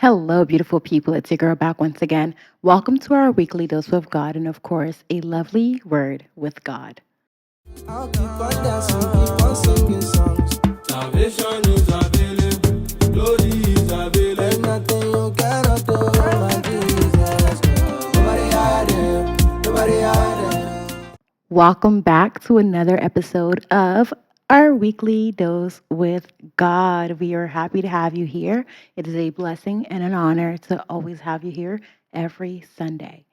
Hello, beautiful people. It's your girl back once again. Welcome to our weekly dose with God, and of course, a lovely word with God. I'll keep on dancing, keep on singing songs. Salvation is available, glory is available. There's nothing you cannot do, my Jesus. Nobody hide him, nobody hide him. Welcome back to another episode of our weekly dose with God. We are happy to have you here. It is a blessing and an honor to always have you here every Sunday.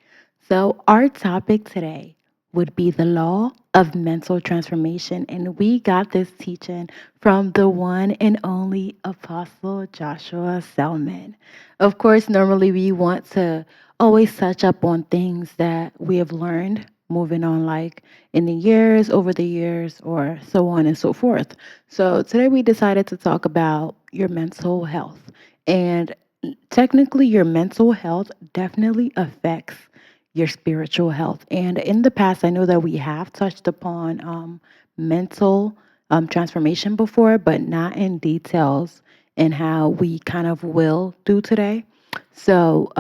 So, our topic today would be the law of mental transformation. And we got this teaching from the one and only Apostle Joshua Selman. Of course, normally we want to always touch up on things that we have learned moving on, like in the years, over the years, or so on and so forth. So today we decided to talk about your mental health. And technically, your mental health definitely affects your spiritual health. And in the past, I know that we have touched upon mental transformation before, but not in details and how we kind of will do today. So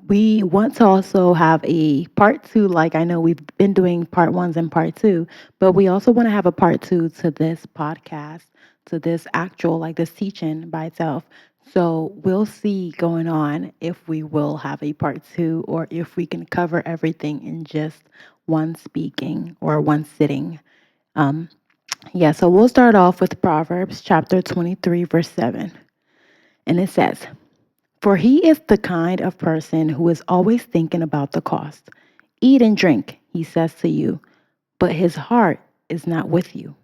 we want to also have a part two. Like I know we've been doing part ones and part two, but we also want to have a part two to this podcast, to this actual, like this teaching by itself. So we'll see going on if we will have a part two or if we can cover everything in just one speaking or one sitting. Um, yeah, so we'll start off with Proverbs chapter 23, verse 7. And it says, for he is the kind of person who is always thinking about the cost. Eat and drink, he says to you, but his heart is not with you.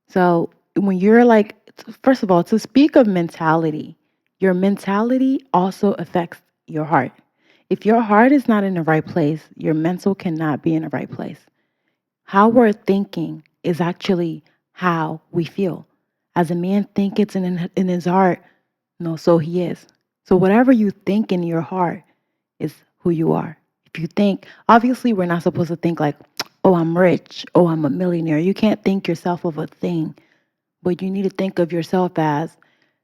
So when you're like, first of all, to speak of mentality, your mentality also affects your heart. If your heart is not in the right place, your mental cannot be in the right place. How we're thinking is actually how we feel. As a man thinketh in his heart, no, so he is. So whatever you think in your heart is who you are. If you think, obviously, we're not supposed to think like, oh, I'm rich, oh, I'm a millionaire. You can't think yourself of a thing, but you need to think of yourself as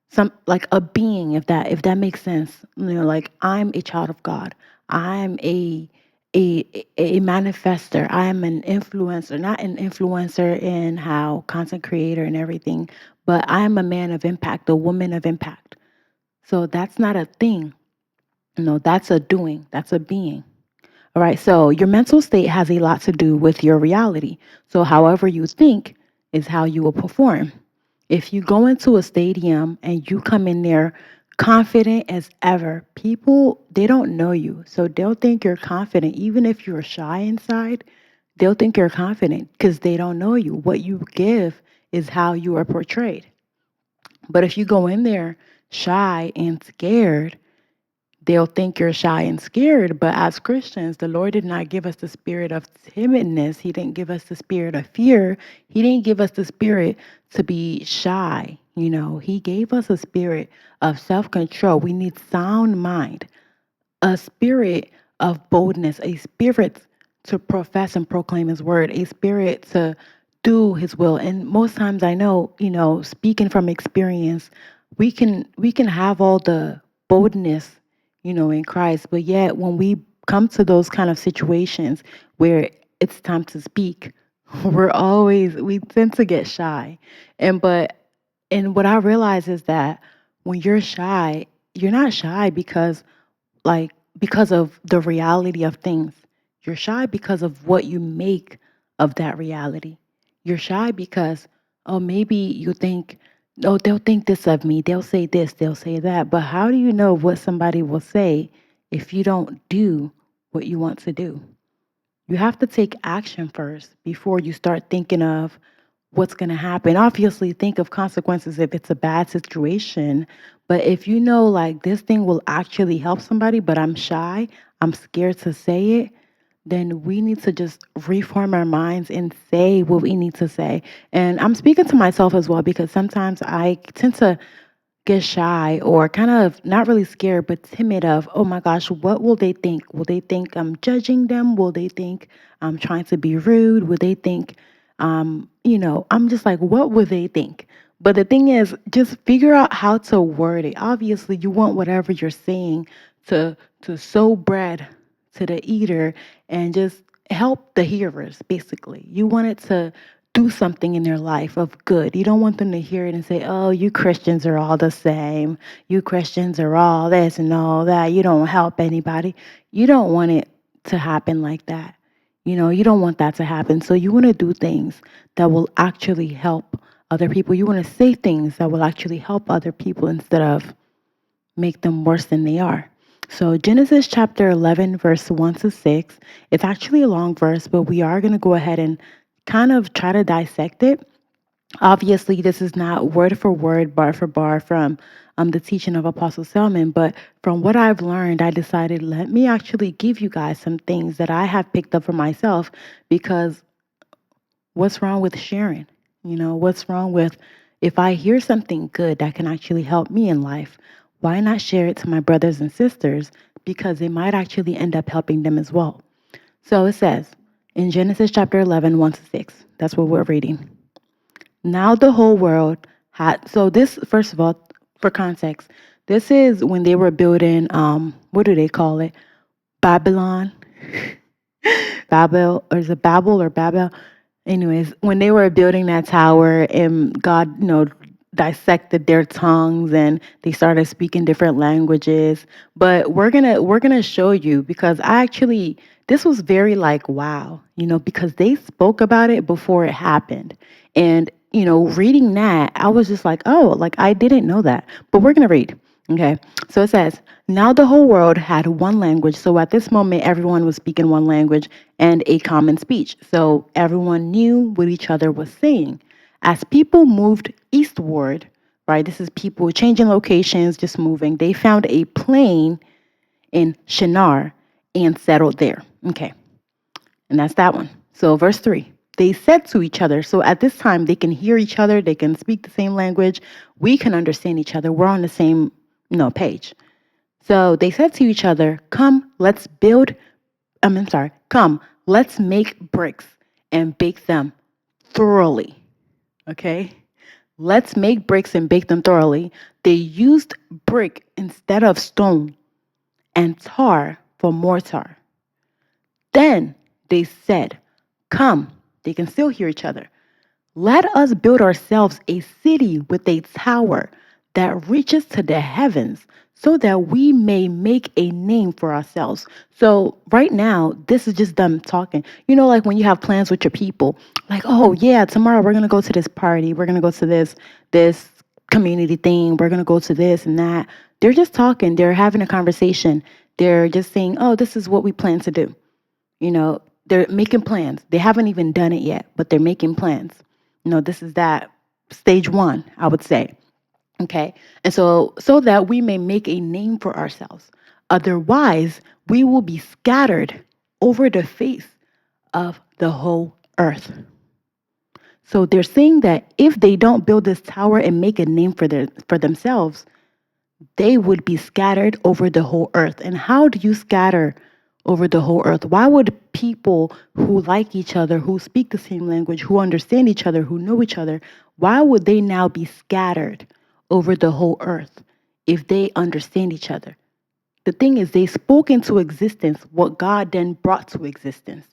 some like a being, if that makes sense. Like I'm a child of God. I'm a manifester. I am an influencer, not an influencer in how content creator and everything, but I'm a man of impact, a woman of impact. So that's not a thing. No, that's a doing. That's a being. All right. So your mental state has a lot to do with your reality. So however you think is how you will perform. If you go into a stadium and you come in there confident as ever, people, they don't know you. So they'll think you're confident. Even if you're shy inside, they'll think you're confident because they don't know you. What you give is how you are portrayed. But if you go in there shy and scared, they'll think you're shy and scared. But as Christians, the Lord did not give us the spirit of timidness. He didn't give us the spirit of fear. He didn't give us the spirit to be shy. He gave us a spirit of self control. We need sound mind, a spirit of boldness, a spirit to profess and proclaim his word, a spirit to do his will. And most times I know, speaking from experience, we can have all the boldness, in Christ, but yet when we come to those kind of situations where it's time to speak, we tend to get shy. And what I realize is that when you're shy, you're not shy because of the reality of things. You're shy because of what you make of that reality. You're shy because, oh, maybe you think, oh, they'll think this of me. They'll say this, they'll say that. But how do you know what somebody will say if you don't do what you want to do? You have to take action first before you start thinking of what's going to happen. Obviously, think of consequences if it's a bad situation. But if you know, like, this thing will actually help somebody, but I'm shy, I'm scared to say it, then we need to just reform our minds and say what we need to say. And I'm speaking to myself as well because sometimes I tend to get shy or kind of not really scared but timid of, oh my gosh, what will they think? Will they think I'm judging them? Will they think I'm trying to be rude? Will they think I'm just like, what would they think? But the thing is, just figure out how to word it. Obviously, you want whatever you're saying to sow bread to the eater and just help the hearers, basically. You want it to do something in their life of good. You don't want them to hear it and say, oh, you Christians are all the same. You Christians are all this and all that. You don't help anybody. You don't want it to happen like that. You don't want that to happen. So you want to do things that will actually help other people. You want to say things that will actually help other people instead of make them worse than they are. So Genesis chapter 11, verse 1 to 6, it's actually a long verse, but we are going to go ahead and kind of try to dissect it. Obviously, this is not word for word, bar for bar from the teaching of Apostle Selman, but from what I've learned, I decided let me actually give you guys some things that I have picked up for myself because what's wrong with sharing? What's wrong with if I hear something good that can actually help me in life, why not share it to my brothers and sisters? Because it might actually end up helping them as well. So it says in Genesis chapter 11, 1 to 6, that's what we're reading. Now the whole world had, so this, first of all, for context, this is when they were building, what do they call it? Babylon? Babel, or is it Babel or Babel? Anyways, when they were building that tower and God, dissected their tongues and they started speaking different languages. But we're gonna show you because I actually this was very like wow, because they spoke about it before it happened. And reading that, I was just like, oh, like I didn't know that. But we're gonna read. Okay. So it says, now the whole world had one language. So at this moment, everyone was speaking one language and a common speech. So everyone knew what each other was saying. As people moved eastward, right, this is people changing locations, just moving, they found a plain in Shinar and settled there. Okay, and that's that one. So, verse 3 they said to each other, so at this time they can hear each other, they can speak the same language, we can understand each other, we're on the same page. So they said to each other, come, let's build, I'm sorry, come, let's make bricks and bake them thoroughly. Okay? Let's make bricks and bake them thoroughly. They used brick instead of stone and tar for mortar. Then they said, come, they can still hear each other. Let us build ourselves a city with a tower that reaches to the heavens so that we may make a name for ourselves. So, right now, this is just them talking. Like when you have plans with your people, like, oh, yeah, tomorrow we're going to go to this party. We're going to go to this community thing. We're going to go to this and that. They're just talking. They're having a conversation. They're just saying, oh, this is what we plan to do. They're making plans. They haven't even done it yet, but they're making plans. This is that stage one, I would say. Okay. And so that we may make a name for ourselves. Otherwise, we will be scattered over the face of the whole earth. So they're saying that if they don't build this tower and make a name for themselves, they would be scattered over the whole earth. And how do you scatter over the whole earth? Why would people who like each other, who speak the same language, who understand each other, who know each other, why would they now be scattered over the whole earth if they understand each other? The thing is, they spoke into existence what God then brought to existence.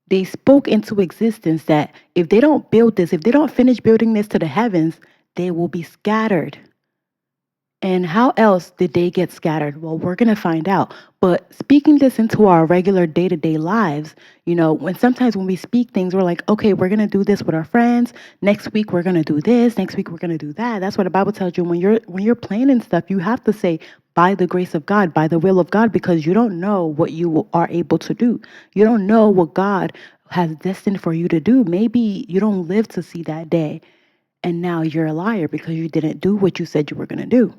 They spoke into existence that if they don't build this, if they don't finish building this to the heavens, they will be scattered. And how else did they get scattered? Well, we're going to find out. But speaking this into our regular day-to-day lives, when sometimes when we speak things, we're like, okay, we're going to do this with our friends. Next week, we're going to do this. Next week, we're going to do that. That's what the Bible tells you. When you're planning stuff, you have to say, by the grace of God, by the will of God, because you don't know what you are able to do. You don't know what God has destined for you to do. Maybe you don't live to see that day. And now you're a liar because you didn't do what you said you were going to do.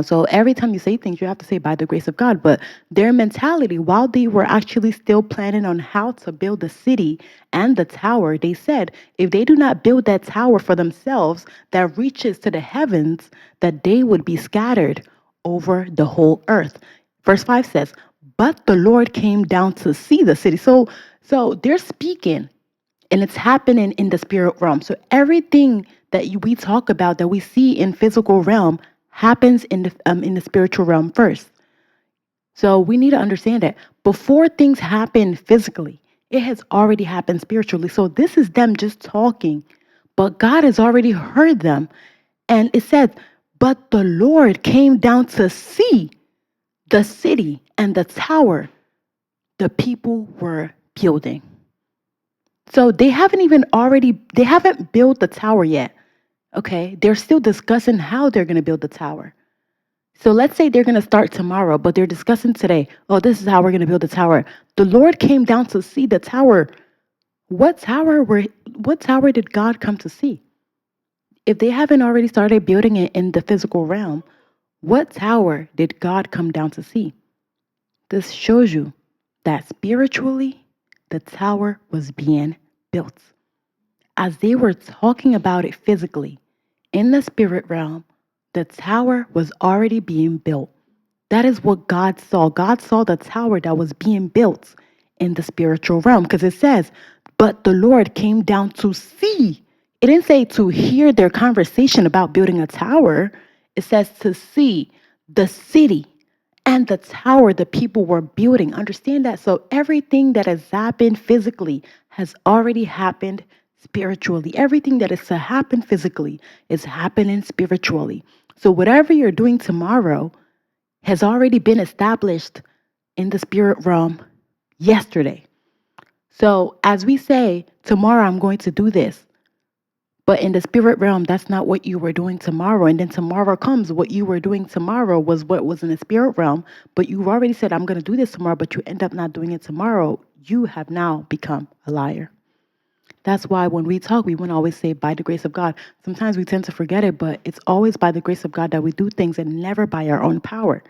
So every time you say things, you have to say by the grace of God. But their mentality, while they were actually still planning on how to build the city and the tower, they said if they do not build that tower for themselves that reaches to the heavens, that they would be scattered over the whole earth. Verse 5 says, but the Lord came down to see the city. So they're speaking and it's happening in the spirit realm. So everything we talk about, that we see in physical realm, happens in the spiritual realm first. So we need to understand that before things happen physically, it has already happened spiritually. So this is them just talking, but God has already heard them. And it says, but the Lord came down to see the city and the tower the people were building. So they haven't built the tower yet. Okay. They're still discussing how they're going to build the tower. So let's say they're going to start tomorrow, but they're discussing today. Oh, this is how we're going to build the tower. The Lord came down to see the tower. What tower did God come to see? If they haven't already started building it in the physical realm, what tower did God come down to see? This shows you that spiritually, the tower was being built. As they were talking about it physically, in the spirit realm, the tower was already being built. That is what God saw. God saw the tower that was being built in the spiritual realm, because it says, but the Lord came down to see. It didn't say to hear their conversation about building a tower. It says to see the city and the tower the people were building. Understand that. So everything that has happened physically has already happened spiritually. Everything that is to happen physically is happening spiritually. So whatever you're doing tomorrow has already been established in the spirit realm yesterday. So as we say, tomorrow I'm going to do this. But in the spirit realm, that's not what you were doing tomorrow. And then tomorrow comes, what you were doing tomorrow was what was in the spirit realm. But you've already said, I'm going to do this tomorrow, but you end up not doing it tomorrow. You have now become a liar. That's why when we talk, we want to always say, by the grace of God. Sometimes we tend to forget it, but it's always by the grace of God that we do things, and never by our own power.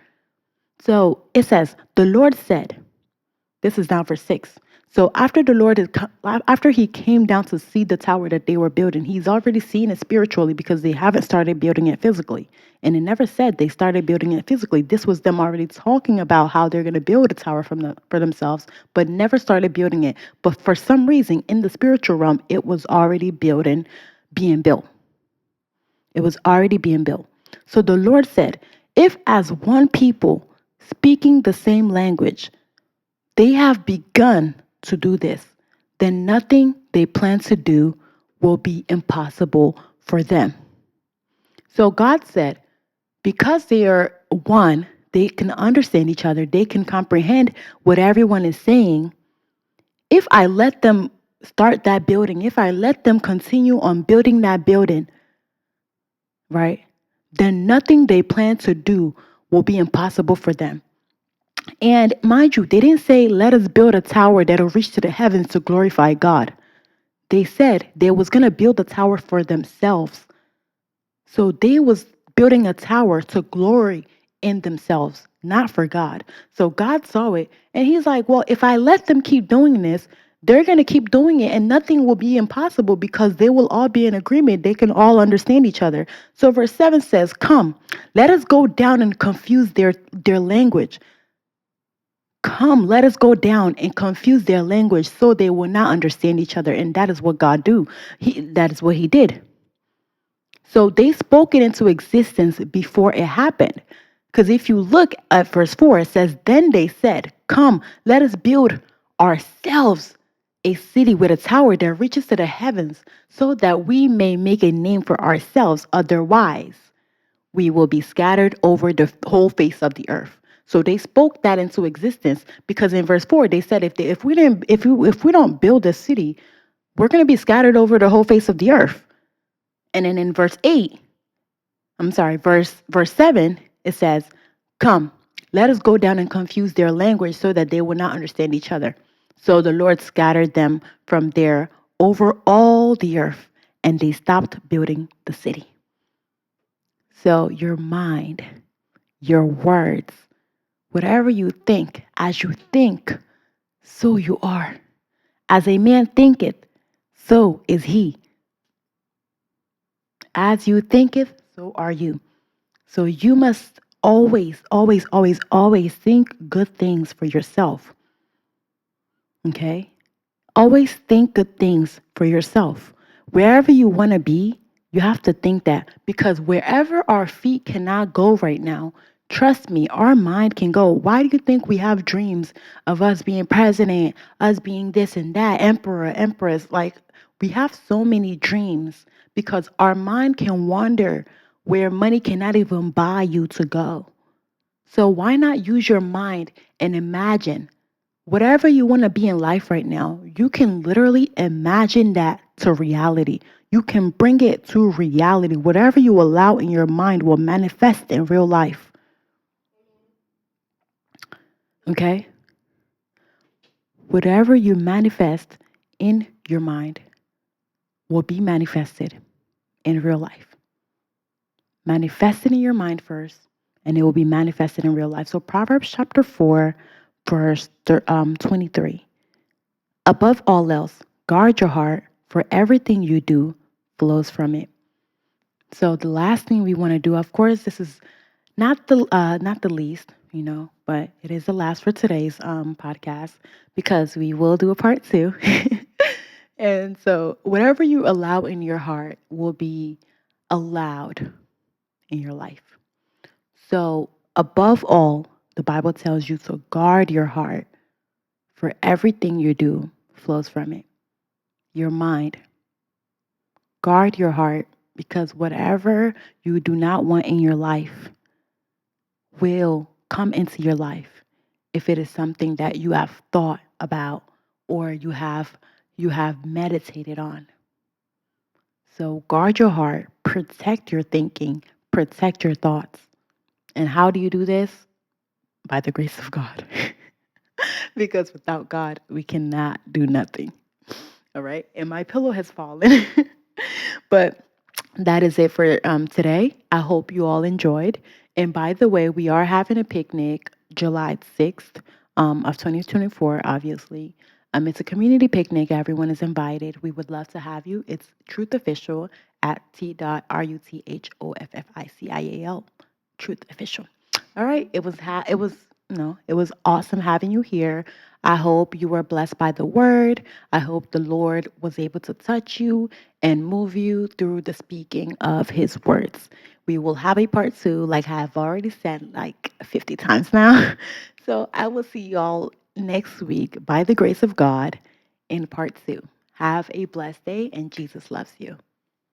So it says, the Lord said, this is down verse 6. So after he came down to see the tower that they were building, he's already seen it spiritually, because they haven't started building it physically. And it never said they started building it physically. This was them already talking about how they're going to build a tower for themselves, but never started building it. But for some reason, in the spiritual realm, it was already being built. It was already being built. So the Lord said, if as one people speaking the same language, they have begun to do this, then nothing they plan to do will be impossible for them. So God said, because they are one, they can understand each other, they can comprehend what everyone is saying. If I let them start that building, if I let them continue on building that building, right, then nothing they plan to do will be impossible for them. And mind you, they didn't say, let us build a tower that'll reach to the heavens to glorify God. They said they was going to build a tower for themselves. So they was building a tower to glory in themselves, not for God. So God saw it, and he's like, well, if I let them keep doing this, they're going to keep doing it, and nothing will be impossible, because they will all be in agreement. They can all understand each other. So verse 7 says, come, let us go down and confuse their language. Come, let us go down and confuse their language, so they will not understand each other. And that is what God do. That is what he did. So they spoke it into existence before it happened. Because if you look at verse 4, it says, then they said, come, let us build ourselves a city with a tower that reaches to the heavens, so that we may make a name for ourselves. Otherwise, we will be scattered over the whole face of the earth. So they spoke that into existence, because in verse 4 they said, if we don't build a city, we're going to be scattered over the whole face of the earth. And then in verse 7, it says, come, let us go down and confuse their language, so that they will not understand each other. So the Lord scattered them from there over all the earth, and they stopped building the city. So your mind, your words, whatever you think, as you think, so you are. As a man thinketh, so is he. As you thinketh, so are you. So you must always, always, always, always think good things for yourself. Okay? Always think good things for yourself. Wherever you want to be, You have to think that because wherever our feet cannot go right now, trust me, our mind can go. Why do you think we have dreams of us being president, us being this and that, emperor, empress? Like, we have so many dreams because our mind can wander where money cannot even buy you to go. So, why not use your mind and imagine whatever you want to be in life right now? You can literally imagine that to reality. You can bring it to reality. Whatever you allow in your mind will manifest in real life. Okay? Whatever you manifest in your mind will be manifested in real life. Manifest it in your mind first, and it will be manifested in real life. So, Proverbs chapter 4, verse 23. Above all else, guard your heart, for everything you do flows from it. So the last thing we want to do, of course, this is not the least, but it is the last for today's podcast because we will do a part two. And so whatever you allow in your heart will be allowed in your life. So above all, the Bible tells you to guard your heart, for everything you do flows from it. Your mind, guard your heart because whatever you do not want in your life will come into your life if it is something that you have thought about or you have meditated on. So guard your heart, protect your thinking, protect your thoughts. And how do you do this? By the grace of God. Because without God, we cannot do nothing. All right? And my pillow has fallen. But that is it for today. I hope you all enjoyed. And by the way, we are having a picnic July 6th of 2024, obviously. It's a community picnic. Everyone is invited. We would love to have you. It's Truth Official at T.RUTHOFFICIAL. Truth Official. All right. It was awesome having you here. I hope you were blessed by the word. I hope the Lord was able to touch you and move you through the speaking of his words. We will have a part two, like I've already said like 50 times now. So I will see y'all next week by the grace of God in part two. Have a blessed day and Jesus loves you.